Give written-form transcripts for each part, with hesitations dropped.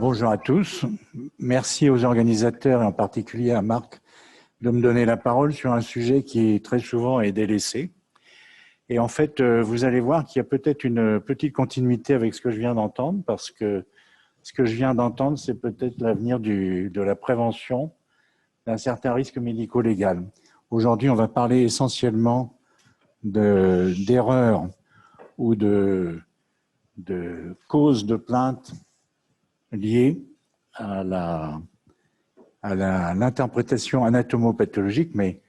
Bonjour à tous. Merci aux organisateurs et en particulier à Marc de me donner la parole sur un sujet qui très souvent est délaissé. Et en fait, vous allez voir qu'il y a peut-être une petite continuité avec ce que je viens d'entendre, parce que ce que je viens d'entendre, c'est peut-être l'avenir de la prévention d'un certain risque médico-légal. Aujourd'hui, on va parler essentiellement d'erreurs ou de causes de plainte liées à l'interprétation anatomopathologique, mais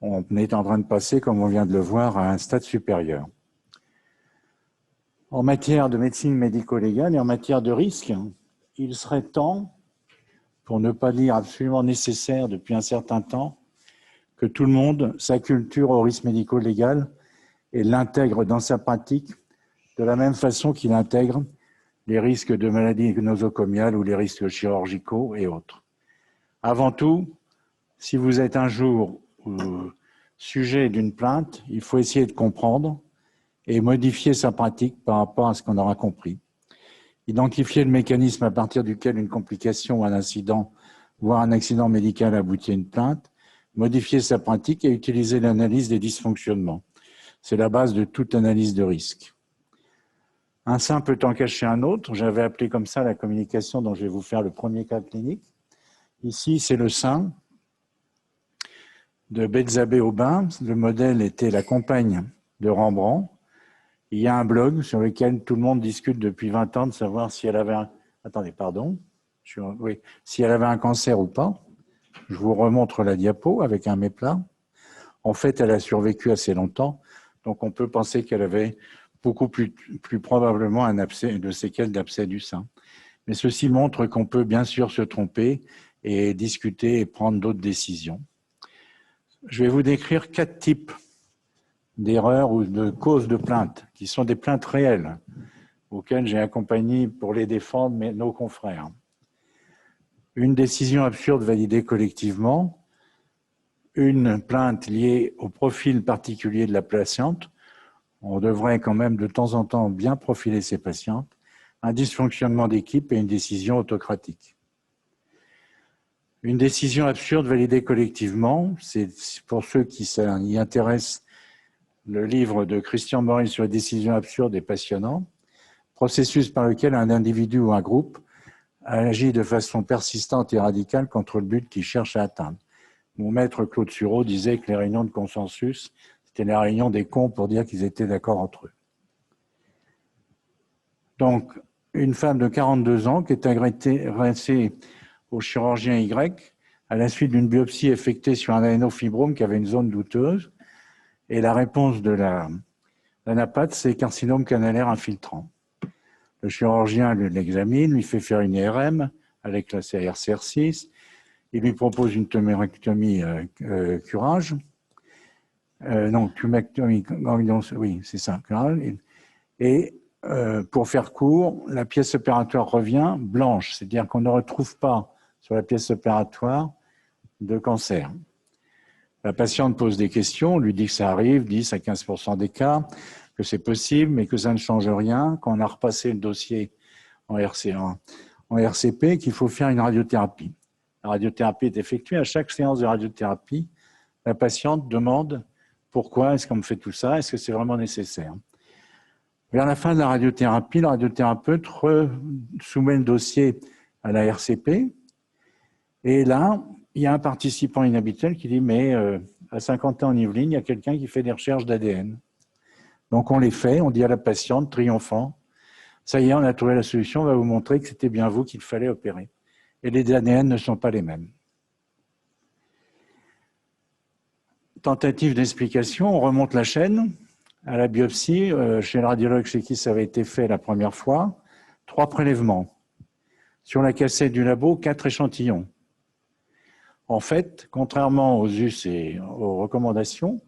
on est en train de passer, comme on vient de le voir, à un stade supérieur. En matière de médecine médico-légale et en matière de risque, il serait temps, pour ne pas dire absolument nécessaire depuis un certain temps, que tout le monde s'acculture au risque médico-légal et l'intègre dans sa pratique de la même façon qu'il intègre les risques de maladies nosocomiales ou les risques chirurgicaux et autres. Avant tout, si vous êtes un jour sujet d'une plainte, il faut essayer de comprendre et modifier sa pratique par rapport à ce qu'on aura compris. Identifier le mécanisme à partir duquel une complication ou un incident, voire un accident médical aboutit à une plainte, modifier sa pratique et utiliser l'analyse des dysfonctionnements. C'est la base de toute analyse de risque. Un sein peut en cacher un autre. J'avais appelé comme ça la communication dont je vais vous faire le premier cas clinique. Ici, c'est le sein de Bethzabée Aubin. Le modèle était la compagne de Rembrandt. Il y a un blog sur lequel tout le monde discute depuis 20 ans de savoir si elle avait un... Attendez, pardon. Oui, si elle avait un cancer ou pas. Je vous remontre la diapo avec un méplat. En fait, elle a survécu assez longtemps, donc on peut penser qu'elle avait beaucoup plus probablement un abcès, de séquelles d'abcès du sein. Mais ceci montre qu'on peut bien sûr se tromper et discuter et prendre d'autres décisions. Je vais vous décrire 4 types d'erreurs ou de causes de plaintes, qui sont des plaintes réelles, auxquelles j'ai accompagné pour les défendre nos confrères. Une décision absurde validée collectivement, une plainte liée au profil particulier de la patiente, on devrait quand même de temps en temps bien profiler ces patientes, un dysfonctionnement d'équipe et une décision autocratique. Une décision absurde validée collectivement, c'est pour ceux qui s'y intéressent, le livre de Christian Morel sur les décisions absurdes est passionnant, processus par lequel un individu ou un groupe agit de façon persistante et radicale contre le but qu'il cherche à atteindre. Mon maître Claude Sureau disait que les réunions de consensus, c'était les réunions des cons pour dire qu'ils étaient d'accord entre eux. Donc, une femme de 42 ans qui est agressée au chirurgien Y à la suite d'une biopsie effectuée sur un adénofibrome qui avait une zone douteuse. Et la réponse de l'anapathe, c'est carcinome canalaire infiltrant. Le chirurgien l'examine, lui fait faire une IRM avec la CRCR6. Il lui propose une tumérectomie curage. Non, tumectomie, oui, c'est ça, curage. Et pour faire court, la pièce opératoire revient blanche, c'est-à-dire qu'on ne retrouve pas sur la pièce opératoire de cancer. La patiente pose des questions, on lui dit que ça arrive, 10 à 15% des cas, que c'est possible, mais que ça ne change rien, qu'on a repassé le dossier en RCP, qu'il faut faire une radiothérapie. La radiothérapie est effectuée. À chaque séance de radiothérapie, la patiente demande pourquoi est-ce qu'on me fait tout ça, est-ce que c'est vraiment nécessaire. Vers la fin de la radiothérapie, le radiothérapeute soumet le dossier à la RCP, et là, il y a un participant inhabituel qui dit « mais à 50 ans en Yvelines, il y a quelqu'un qui fait des recherches d'ADN ». Donc on les fait, on dit à la patiente, triomphant, « ça y est, on a trouvé la solution, on va vous montrer que c'était bien vous qu'il fallait opérer ». Et les ADN ne sont pas les mêmes. Tentative d'explication, on remonte la chaîne à la biopsie, chez le radiologue chez qui ça avait été fait la première fois, 3 prélèvements. Sur la cassette du labo, 4 échantillons. En fait, contrairement aux us et aux recommandations,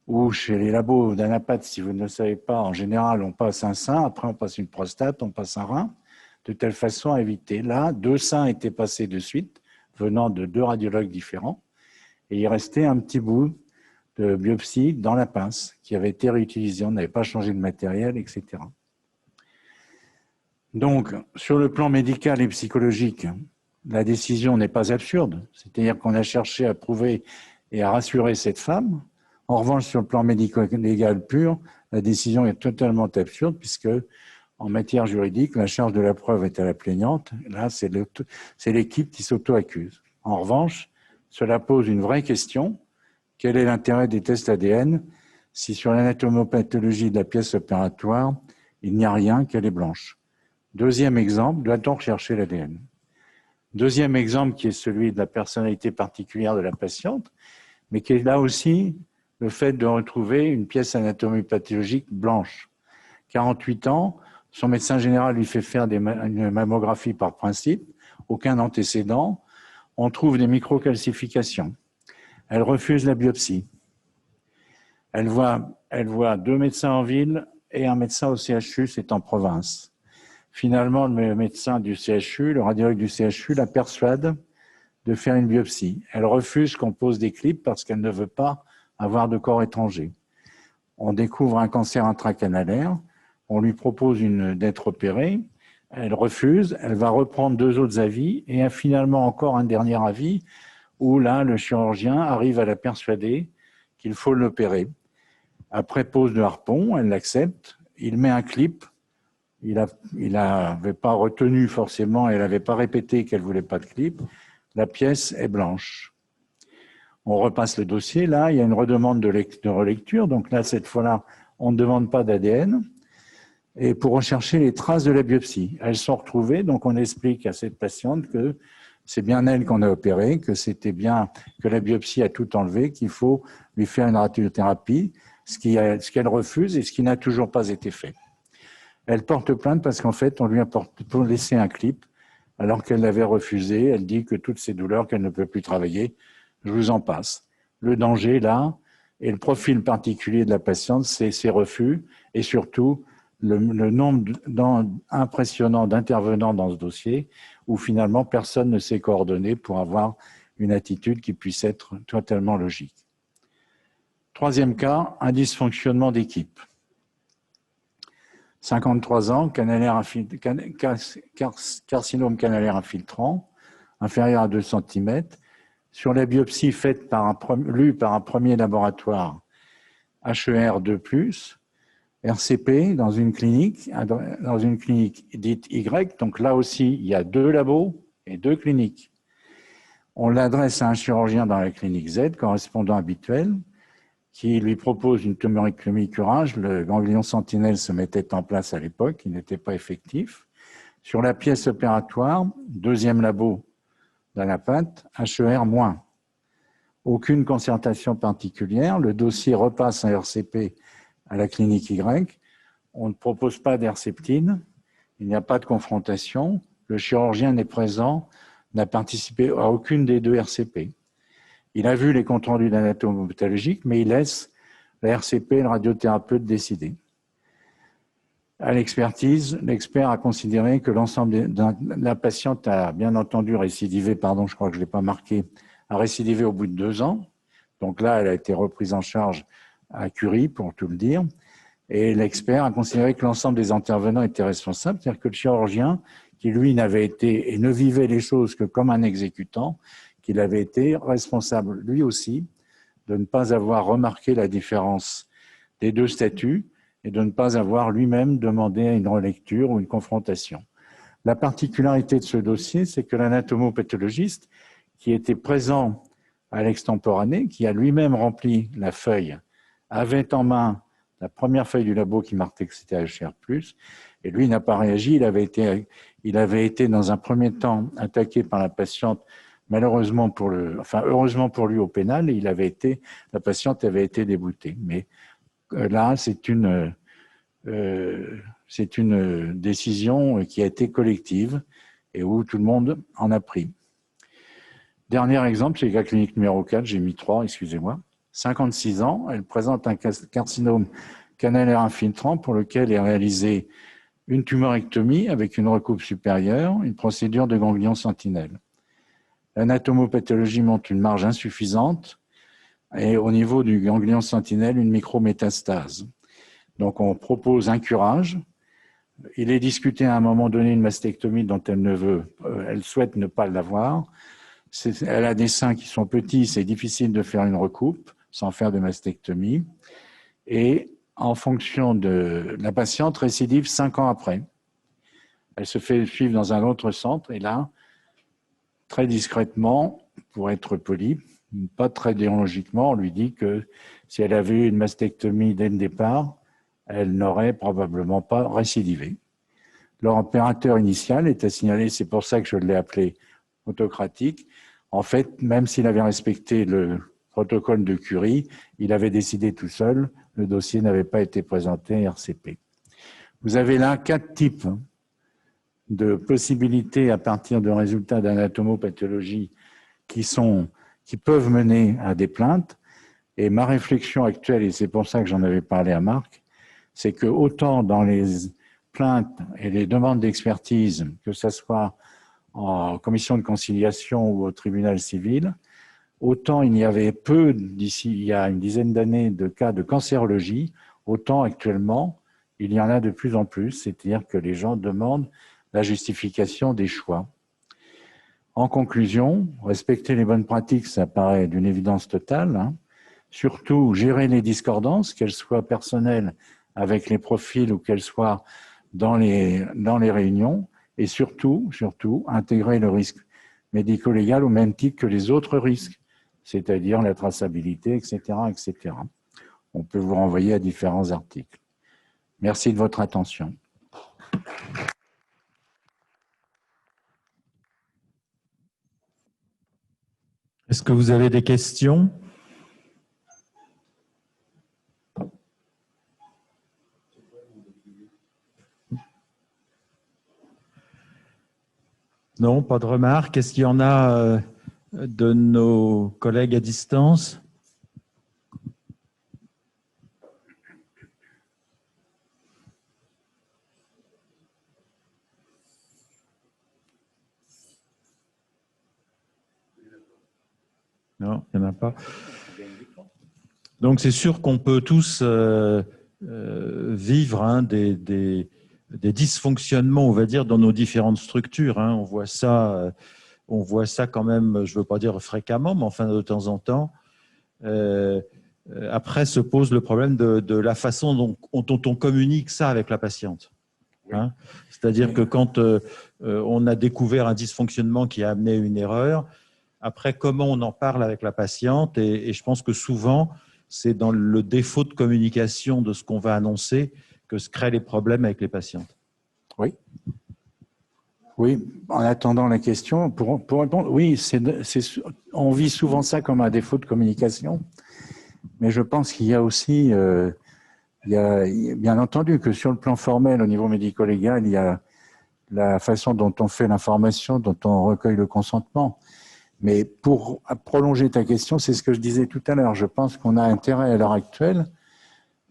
ou chez les labos d'anapathe, si vous ne le savez pas, en général, on passe un sein, après on passe une prostate, on passe un rein, de telle façon à éviter. Là, 2 seins étaient passés de suite, venant de 2 radiologues différents, et il restait un petit bout de biopsie dans la pince, qui avait été réutilisé, on n'avait pas changé de matériel, etc. Donc, sur le plan médical et psychologique, la décision n'est pas absurde. C'est-à-dire qu'on a cherché à prouver et à rassurer cette femme. En revanche, sur le plan médico-légal pur, la décision est totalement absurde puisque, en matière juridique, la charge de la preuve est à la plaignante. Là, c'est l'équipe qui s'auto-accuse. En revanche, cela pose une vraie question. Quel est l'intérêt des tests ADN si sur l'anatomopathologie de la pièce opératoire, il n'y a rien, qu'elle est blanche? Deuxième exemple, doit-on rechercher l'ADN? Deuxième exemple qui est celui de la personnalité particulière de la patiente, mais qui est là aussi le fait de retrouver une pièce anatomopathologique blanche. 48 ans, son médecin général lui fait faire une mammographie par principe, aucun antécédent, on trouve des microcalcifications. Elle refuse la biopsie. Elle voit 2 médecins en ville et un médecin au CHU, c'est en province. Finalement, le médecin du CHU, le radiologue du CHU, la persuade de faire une biopsie. Elle refuse qu'on pose des clips parce qu'elle ne veut pas avoir de corps étranger. On découvre un cancer intracanalaire, on lui propose d'être opérée, elle refuse, elle va reprendre 2 autres avis et finalement encore un dernier avis où là, le chirurgien arrive à la persuader qu'il faut l'opérer. Après pose de harpon, elle l'accepte, il met un clip. Il n'avait pas retenu forcément, elle n'avait pas répété qu'elle ne voulait pas de clip. La pièce est blanche. On repasse le dossier. Là, il y a une redemande de relecture. Donc là, cette fois-là, on ne demande pas d'ADN. Et pour rechercher les traces de la biopsie, elles sont retrouvées. Donc on explique à cette patiente que c'est bien elle qu'on a opérée, que c'était bien que la biopsie a tout enlevé, qu'il faut lui faire une radiothérapie, ce qu'elle refuse et ce qui n'a toujours pas été fait. Elle porte plainte parce qu'en fait, on lui a laissé un clip alors qu'elle l'avait refusé. Elle dit que toutes ces douleurs, qu'elle ne peut plus travailler, je vous en passe. Le danger, là, et le profil particulier de la patiente, c'est ses refus et surtout le nombre impressionnant d'intervenants dans ce dossier où finalement personne ne s'est coordonné pour avoir une attitude qui puisse être totalement logique. Troisième cas, un dysfonctionnement d'équipe. 53 ans, carcinome canalaire infiltrant, inférieur à 2 cm. Sur la biopsie faite lue par un premier laboratoire HER2+, RCP dans une clinique dite Y. Donc là aussi, il y a 2 labos et 2 cliniques. On l'adresse à un chirurgien dans la clinique Z, correspondant habituel, qui lui propose une tumorectomie curage. Le ganglion sentinelle se mettait en place à l'époque, il n'était pas effectif. Sur la pièce opératoire, deuxième labo dans la pâte, HER-. Aucune concertation particulière, le dossier repasse à RCP à la clinique Y. On ne propose pas d'herceptine, il n'y a pas de confrontation, le chirurgien n'est présent, n'a participé à aucune des 2 RCP. Il a vu les comptes rendus d'anatomopathologique, mais il laisse la RCP et le radiothérapeute décider. À l'expertise, l'expert a considéré que l'ensemble de la patiente a bien entendu récidivé, je crois que je ne l'ai pas marqué, a récidivé au bout de 2 ans. Donc là, elle a été reprise en charge à Curie, pour tout le dire. Et l'expert a considéré que l'ensemble des intervenants étaient responsables, c'est-à-dire que le chirurgien, qui lui n'avait été et ne vivait les choses que comme un exécutant, qu'il avait été responsable lui aussi de ne pas avoir remarqué la différence des 2 statuts et de ne pas avoir lui-même demandé une relecture ou une confrontation. La particularité de ce dossier, c'est que l'anatomopathologiste qui était présent à l'extemporané, qui a lui-même rempli la feuille, avait en main la première feuille du labo qui marquait que c'était HR+, et lui n'a pas réagi. Il avait été dans un premier temps attaqué par la patiente, malheureusement heureusement pour lui au pénal, et la patiente avait été déboutée. Mais là, c'est une décision qui a été collective et où tout le monde en a pris. Dernier exemple, c'est la clinique numéro 4, j'ai mis 3, excusez-moi. 56 ans, elle présente un carcinome canalaire infiltrant pour lequel est réalisée une tumorectomie avec une recoupe supérieure, une procédure de ganglion sentinelle. L'anatomopathologie montre une marge insuffisante et au niveau du ganglion sentinelle, une micrométastase. Donc on propose un curage Il est discuté à un moment donné une mastectomie dont elle souhaite ne pas l'avoir. Elle a des seins qui sont petits, c'est difficile de faire une recoupe sans faire de mastectomie. Et en fonction de la patiente récidive 5 ans après. Elle se fait suivre dans un autre centre et là, très discrètement, pour être poli, pas très déontologiquement, on lui dit que si elle avait eu une mastectomie dès le départ, elle n'aurait probablement pas récidivé. L'opérateur initial était signalé, c'est pour ça que je l'ai appelé autocratique. En fait, même s'il avait respecté le protocole de Curie, il avait décidé tout seul, le dossier n'avait pas été présenté à RCP. Vous avez là 4 types de possibilités à partir de résultats d'anatomopathologie qui peuvent mener à des plaintes. Et ma réflexion actuelle, et c'est pour ça que j'en avais parlé à Marc, c'est que autant dans les plaintes et les demandes d'expertise, que ce soit en commission de conciliation ou au tribunal civil, autant il y avait peu, d'ici il y a une dizaine d'années, de cas de cancérologie, autant actuellement, il y en a de plus en plus, c'est-à-dire que les gens demandent la justification des choix. En conclusion, respecter les bonnes pratiques, ça paraît d'une évidence totale, hein. Surtout, gérer les discordances, qu'elles soient personnelles avec les profils ou qu'elles soient dans les réunions, et surtout, intégrer le risque médico-légal au même titre que les autres risques, c'est-à-dire la traçabilité, etc., etc. On peut vous renvoyer à différents articles. Merci de votre attention. Est-ce que vous avez des questions ? Non, pas de remarques. Est-ce qu'il y en a de nos collègues à distance ? Non, il n'y en a pas. Donc, c'est sûr qu'on peut tous vivre des dysfonctionnements, on va dire, dans nos différentes structures. On voit ça quand même, je ne veux pas dire fréquemment, mais enfin de temps en temps. Après se pose le problème de la façon dont on communique ça avec la patiente. C'est-à-dire que quand on a découvert un dysfonctionnement qui a amené une erreur, après, comment on en parle avec la patiente, et je pense que souvent, c'est dans le défaut de communication de ce qu'on va annoncer que se créent les problèmes avec les patientes. Oui. Oui, en attendant la question, pour répondre, oui, on vit souvent ça comme un défaut de communication, mais je pense qu'il y a aussi, bien entendu que sur le plan formel, au niveau médico-légal, il y a la façon dont on fait l'information, dont on recueille le consentement. Mais pour prolonger ta question, c'est ce que je disais tout à l'heure. Je pense qu'on a intérêt à l'heure actuelle.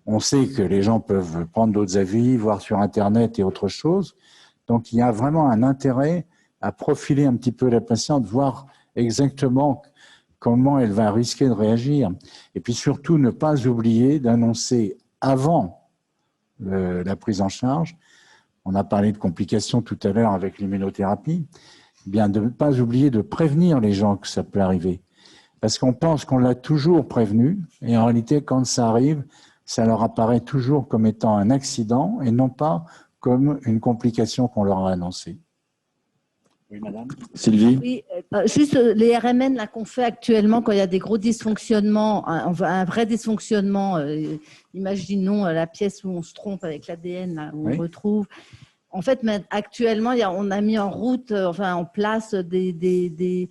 On sait que les gens peuvent prendre d'autres avis, voir sur Internet et autre chose. Donc, il y a vraiment un intérêt à profiler un petit peu la patiente, voir exactement comment elle va risquer de réagir. Et puis surtout, ne pas oublier d'annoncer avant la prise en charge. On a parlé de complications tout à l'heure avec l'immunothérapie. Bien, de ne pas oublier de prévenir les gens que ça peut arriver. Parce qu'on pense qu'on l'a toujours prévenu, et en réalité, quand ça arrive, ça leur apparaît toujours comme étant un accident et non pas comme une complication qu'on leur a annoncée. Oui, madame. Sylvie ? Oui, juste les RMN qu'on fait actuellement, quand il y a des gros dysfonctionnements, un vrai dysfonctionnement, imaginons la pièce où on se trompe avec l'ADN, où on retrouve. En fait, actuellement, on a mis en route, en place des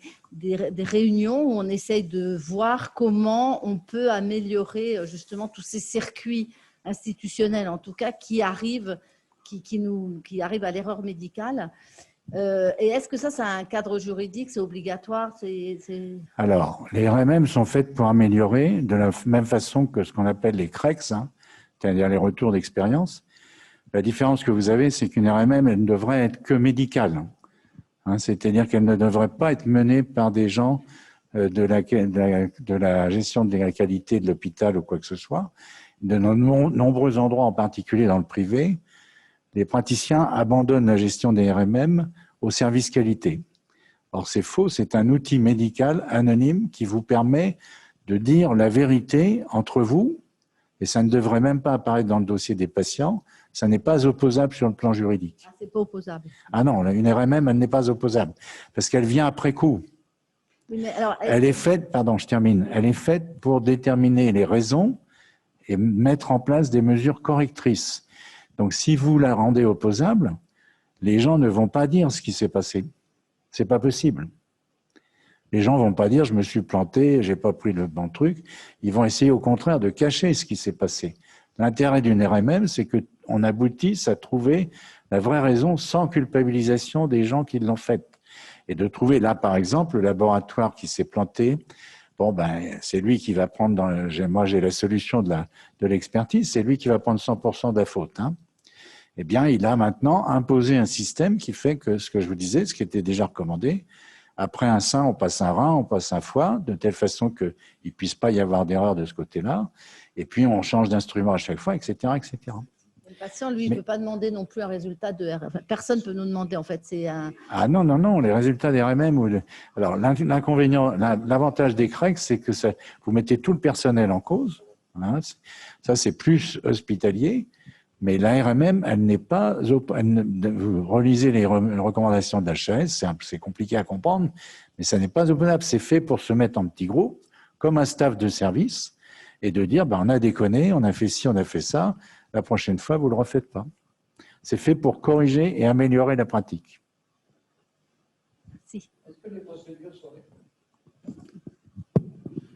réunions où on essaye de voir comment on peut améliorer justement tous ces circuits institutionnels, en tout cas, qui arrivent à l'erreur médicale. Et est-ce que ça a un cadre juridique, c'est obligatoire Alors, les RMM sont faites pour améliorer de la même façon que ce qu'on appelle les CREX, c'est-à-dire les retours d'expérience. La différence que vous avez, c'est qu'une RMM, elle ne devrait être que médicale. C'est-à-dire qu'elle ne devrait pas être menée par des gens de la gestion de la qualité de l'hôpital ou quoi que ce soit. De nombreux endroits, en particulier dans le privé, les praticiens abandonnent la gestion des RMM au service qualité. Or, c'est faux, c'est un outil médical anonyme qui vous permet de dire la vérité entre vous, et ça ne devrait même pas apparaître dans le dossier des patients, ça n'est pas opposable sur le plan juridique. Ah, c'est pas opposable. Ah non, une RMM, elle n'est pas opposable, parce qu'elle vient après coup. Oui, mais alors, Elle est faite, pardon, je termine, elle est faite pour déterminer les raisons et mettre en place des mesures correctrices. Donc, si vous la rendez opposable, les gens ne vont pas dire ce qui s'est passé. C'est pas possible. Les gens vont pas dire je me suis planté, j'ai pas pris le bon truc. Ils vont essayer au contraire de cacher ce qui s'est passé. L'intérêt d'une RMM, c'est qu'on aboutisse à trouver la vraie raison sans culpabilisation des gens qui l'ont faite. Et de trouver là, par exemple, le laboratoire qui s'est planté, bon, ben, c'est lui qui va prendre, moi j'ai la solution de l'expertise, c'est lui qui va prendre 100% de la faute. Hein. Eh bien, il a maintenant imposé un système qui fait que ce que je vous disais, ce qui était déjà recommandé, après un sein, on passe un rein, on passe un foie, de telle façon qu'il ne puisse pas y avoir d'erreur de ce côté-là. Et puis, on change d'instrument à chaque fois, etc., etc. le patient, lui, ne peut pas demander non plus un résultat de RMM. Personne ne peut nous demander, en fait. Ah non, non, non, les résultats des RMM. Alors, l'inconvénient, l'avantage des CREC, c'est que vous mettez tout le personnel en cause. Hein, ça, c'est plus hospitalier. Mais la RMM, elle n'est pas... Vous relisez les recommandations de l'HAS, c'est compliqué à comprendre, mais ça n'est pas opposable. C'est fait pour se mettre en petits groupes, comme un staff de service, et de dire, ben, on a déconné, on a fait ci, on a fait ça, la prochaine fois, vous ne le refaites pas. C'est fait pour corriger et améliorer la pratique. Si.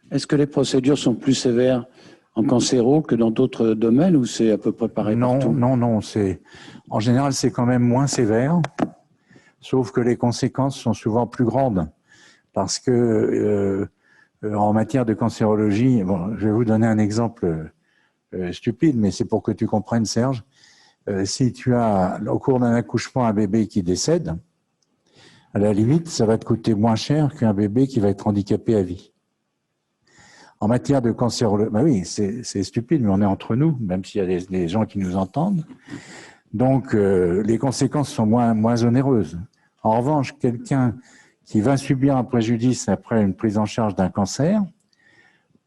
Est-ce que les procédures sont plus sévères en cancéro que dans d'autres domaines ou c'est à peu près pareil partout? Non, non, en général, c'est quand même moins sévère, sauf que les conséquences sont souvent plus grandes. Parce que en matière de cancérologie, bon, je vais vous donner un exemple stupide, mais c'est pour que tu comprennes, Serge. Si tu as, au cours d'un accouchement, un bébé qui décède, à la limite, ça va te coûter moins cher qu'un bébé qui va être handicapé à vie. En matière de cancérologie, bah oui, c'est stupide, mais on est entre nous, même s'il y a des gens qui nous entendent. Donc, les conséquences sont moins onéreuses. En revanche, quelqu'un qui va subir un préjudice après une prise en charge d'un cancer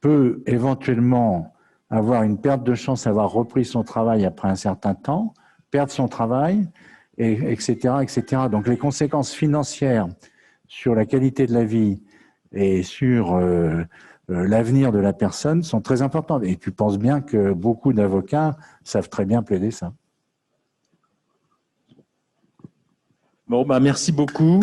peut éventuellement avoir une perte de chance d'avoir repris son travail après un certain temps, perdre son travail, etc., etc. Donc, les conséquences financières sur la qualité de la vie et sur l'avenir de la personne sont très importantes. Et tu penses bien que beaucoup d'avocats savent très bien plaider ça. Bon, bah, merci beaucoup.